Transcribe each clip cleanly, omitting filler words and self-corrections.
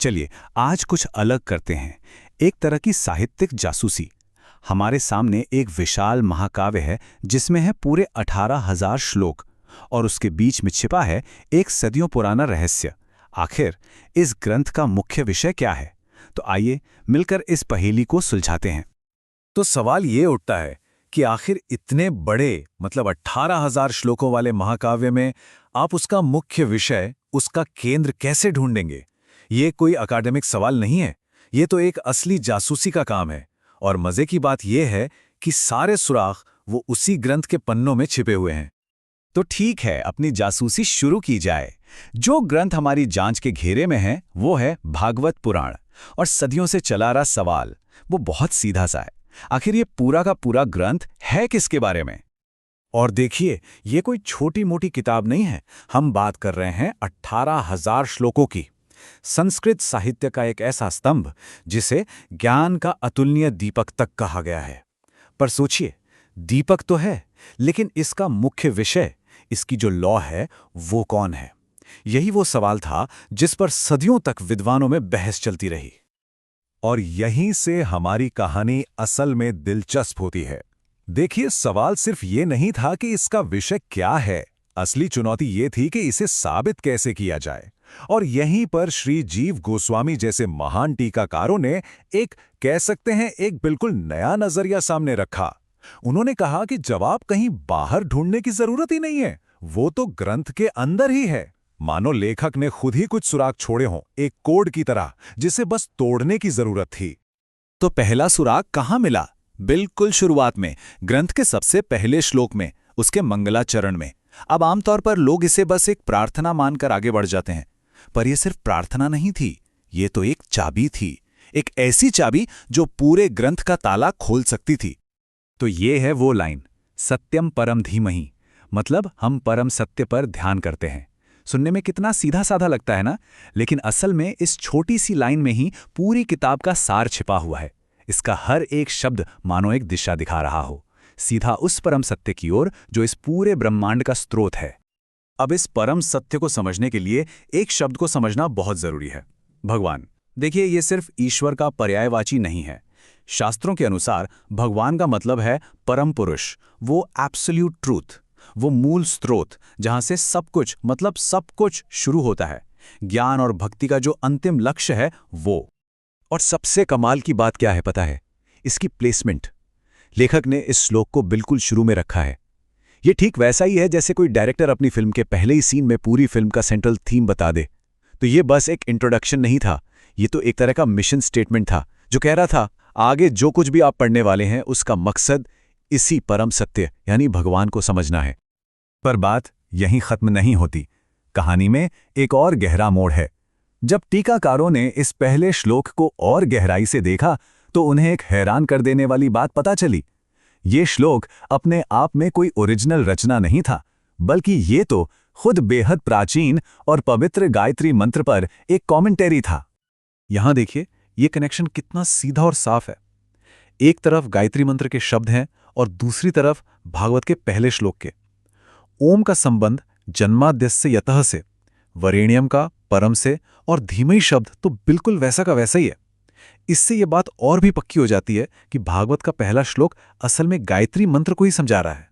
चलिए आज कुछ अलग करते हैं। एक तरह की साहित्यिक जासूसी। हमारे सामने एक विशाल महाकाव्य है जिसमें है पूरे 18,000 श्लोक और उसके बीच में छिपा है एक सदियों पुराना रहस्य। आखिर इस ग्रंथ का मुख्य विषय क्या है? तो आइए मिलकर इस पहेली को सुलझाते हैं। तो सवाल ये उठता है कि आखिर इतने बड़े 18,000 श्लोकों वाले महाकाव्य में आप उसका मुख्य विषय, उसका केंद्र कैसे ढूंढेंगे? ये कोई अकादमिक सवाल नहीं है, ये तो एक असली जासूसी का काम है। और मजे की बात यह है कि सारे सुराख वो उसी ग्रंथ के पन्नों में छिपे हुए हैं। तो ठीक है, अपनी जासूसी शुरू की जाए। जो ग्रंथ हमारी जांच के घेरे में है वो है भागवत पुराण। और सदियों से चला रहा सवाल वो बहुत सीधा सा है, आखिर ये पूरा का पूरा ग्रंथ है किसके बारे में? और देखिए, ये कोई छोटी मोटी किताब नहीं है। हम बात कर रहे हैं 18,000 श्लोकों की। संस्कृत साहित्य का एक ऐसा स्तंभ जिसे ज्ञान का अतुलनीय दीपक तक कहा गया है। पर सोचिए, दीपक तो है, लेकिन इसका मुख्य विषय, इसकी जो लौ है, वो कौन है? यही वो सवाल था जिस पर सदियों तक विद्वानों में बहस चलती रही। और यहीं से हमारी कहानी असल में दिलचस्प होती है। देखिए, सवाल सिर्फ ये नहीं था कि इसका विषय क्या है, असली चुनौती ये थी कि इसे साबित कैसे किया जाए। और यहीं पर श्री जीव गोस्वामी जैसे महान टीकाकारों ने कह सकते हैं, एक बिल्कुल नया नजरिया सामने रखा। उन्होंने कहा कि जवाब कहीं बाहर ढूंढने की जरूरत ही नहीं है, वो तो ग्रंथ के अंदर ही है। मानो लेखक ने खुद ही कुछ सुराग छोड़े हों, एक कोड की तरह, जिसे बस तोड़ने की जरूरत थी। तो पहला सुराग कहाँ मिला? बिल्कुल शुरुआत में, ग्रंथ के सबसे पहले श्लोक में, उसके मंगलाचरण में। अब आमतौर पर लोग इसे बस एक प्रार्थना मानकर आगे बढ़ जाते हैं, पर यह सिर्फ प्रार्थना नहीं थी, ये तो एक चाबी थी। एक ऐसी चाबी जो पूरे ग्रंथ का ताला खोल सकती थी। तो ये है वो लाइन, सत्यम परम धीमहि, मतलब हम परम सत्य पर ध्यान करते हैं। सुनने में कितना सीधा साधा लगता है ना, लेकिन असल में इस छोटी सी लाइन में ही पूरी किताब का सार छिपा हुआ है। इसका हर एक शब्द मानो एक दिशा दिखा रहा हो, सीधा उस परम सत्य की ओर जो इस पूरे ब्रह्मांड का स्रोत है। अब इस परम सत्य को समझने के लिए एक शब्द को समझना बहुत जरूरी है, भगवान। देखिए, ये सिर्फ ईश्वर का पर्यायवाची नहीं है। शास्त्रों के अनुसार भगवान का मतलब है परम पुरुष, वो एब्सोल्यूट ट्रूथ, वो मूल स्रोत जहां से सब कुछ, मतलब सब कुछ शुरू होता है। ज्ञान और भक्ति का जो अंतिम लक्ष्य है वो। और सबसे कमाल की बात क्या है पता है? इसकी प्लेसमेंट। लेखक ने इस श्लोक को बिल्कुल शुरू में रखा है। ये ठीक वैसा ही है जैसे कोई डायरेक्टर अपनी फिल्म के पहले ही सीन में पूरी फिल्म का सेंट्रल थीम बता दे। तो ये बस एक इंट्रोडक्शन नहीं था, ये तो एक तरह का मिशन स्टेटमेंट था, जो कह रहा था आगे जो कुछ भी आप पढ़ने वाले हैं उसका मकसद इसी परम सत्य यानी भगवान को समझना है। पर बात यहीं खत्म नहीं होती। कहानी में एक और गहरा मोड़ है। जब टीकाकारों ने इस पहले श्लोक को और गहराई से देखा तो उन्हें एक हैरान कर देने वाली बात पता चली। ये श्लोक अपने आप में कोई ओरिजिनल रचना नहीं था, बल्कि ये तो खुद बेहद प्राचीन और पवित्र गायत्री मंत्र पर एक कमेंटरी था। यहां देखिए, ये कनेक्शन कितना सीधा और साफ है। एक तरफ गायत्री मंत्र के शब्द हैं और दूसरी तरफ भागवत के पहले श्लोक के। ओम का संबंध जन्माद्यस्य यतः से, वरेण्यम का परम से, और धीमहि शब्द तो बिल्कुल वैसा का वैसा ही है। इससे यह बात और भी पक्की हो जाती है कि भागवत का पहला श्लोक असल में गायत्री मंत्र को ही समझा रहा है।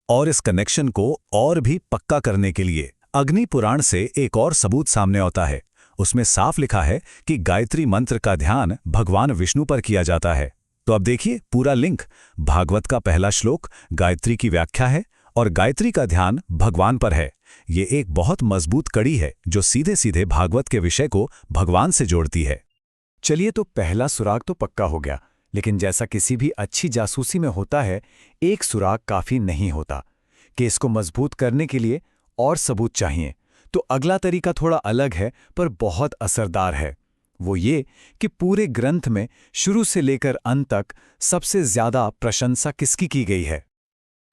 और इस कनेक्शन को और भी पक्का करने के लिए अग्नि पुराण से एक और सबूत सामने आता है। उसमें साफ लिखा है कि गायत्री मंत्र का ध्यान भगवान विष्णु पर किया जाता है। तो अब देखिए पूरा लिंक। भागवत का पहला श्लोक गायत्री की व्याख्या है और गायत्री का ध्यान भगवान पर है। ये एक बहुत मजबूत कड़ी है जो सीधे सीधे भागवत के विषय को भगवान से जोड़ती है। चलिए, तो पहला सुराग तो पक्का हो गया, लेकिन जैसा किसी भी अच्छी जासूसी में होता है, एक सुराग काफी नहीं होता। केस को मजबूत करने के लिए और सबूत चाहिए। तो अगला तरीका थोड़ा अलग है पर बहुत असरदार है। वो ये कि पूरे ग्रंथ में शुरू से लेकर अंत तक सबसे ज्यादा प्रशंसा किसकी की गई है?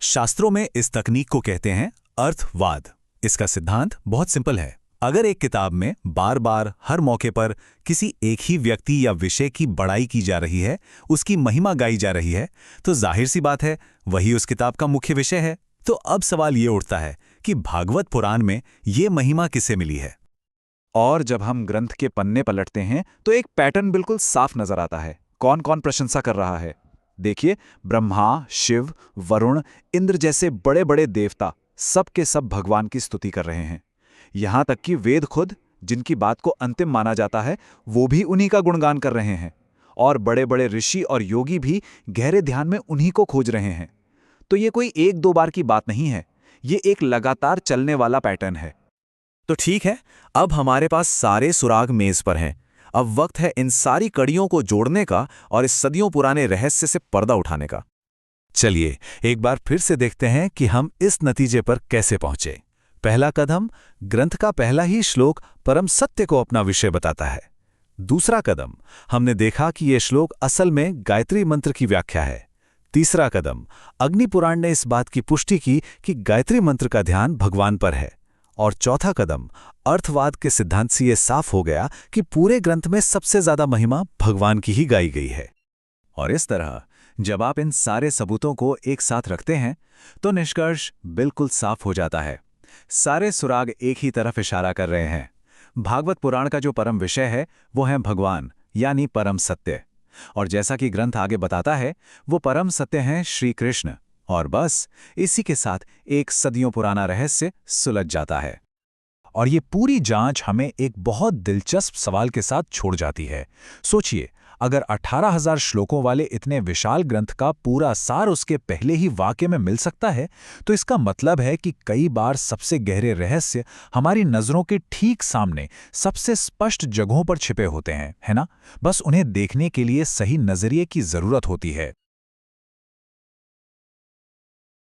शास्त्रों में इस तकनीक को कहते हैं अर्थवाद। इसका सिद्धांत बहुत सिंपल है। अगर एक किताब में बार बार हर मौके पर किसी एक ही व्यक्ति या विषय की बड़ाई की जा रही है, उसकी महिमा गाई जा रही है, तो जाहिर सी बात है वही उस किताब का मुख्य विषय है। तो अब सवाल ये उठता है कि भागवत पुराण में ये महिमा किसे मिली है? और जब हम ग्रंथ के पन्ने पलटते हैं तो एक पैटर्न बिल्कुल साफ नजर आता है। कौन कौन प्रशंसा कर रहा है? देखिए, ब्रह्मा, शिव, वरुण, इंद्र जैसे बड़े बड़े देवता सब के सब भगवान की स्तुति कर रहे हैं। यहां तक कि वेद खुद, जिनकी बात को अंतिम माना जाता है, वो भी उन्हीं का गुणगान कर रहे हैं। और बड़े बड़े ऋषि और योगी भी गहरे ध्यान में उन्हीं को खोज रहे हैं। तो ये कोई एक दो बार की बात नहीं है, ये एक लगातार चलने वाला पैटर्न है। तो ठीक है, अब हमारे पास सारे सुराग मेज पर हैं। अब वक्त है इन सारी कड़ियों को जोड़ने का और इस सदियों पुराने रहस्य से पर्दा उठाने का। चलिए एक बार फिर से देखते हैं कि हम इस नतीजे पर कैसे पहुंचे। पहला कदम, ग्रंथ का पहला ही श्लोक परम सत्य को अपना विषय बताता है। दूसरा कदम, हमने देखा कि यह श्लोक असल में गायत्री मंत्र की व्याख्या है। तीसरा कदम, अग्नि पुराण ने इस बात की पुष्टि की कि गायत्री मंत्र का ध्यान भगवान पर है। और चौथा कदम, अर्थवाद के सिद्धांत से यह साफ हो गया कि पूरे ग्रंथ में सबसे ज्यादा महिमा भगवान की ही गाई गई है। और इस तरह जब आप इन सारे सबूतों को एक साथ रखते हैं तो निष्कर्ष बिल्कुल साफ हो जाता है। सारे सुराग एक ही तरफ इशारा कर रहे हैं। भागवत पुराण का जो परम विषय है वो है भगवान, यानी परम सत्य। और जैसा कि ग्रंथ आगे बताता है, वो परम सत्य हैं श्री कृष्ण। और बस इसी के साथ एक सदियों पुराना रहस्य सुलझ जाता है। और ये पूरी जांच हमें एक बहुत दिलचस्प सवाल के साथ छोड़ जाती है। सोचिए, अगर 18,000 श्लोकों वाले इतने विशाल ग्रंथ का पूरा सार उसके पहले ही वाक्य में मिल सकता है, तो इसका मतलब है कि कई बार सबसे गहरे रहस्य हमारी नजरों के ठीक सामने सबसे स्पष्ट जगहों पर छिपे होते हैं, है ना? बस उन्हें देखने के लिए सही नजरिए की जरूरत होती है।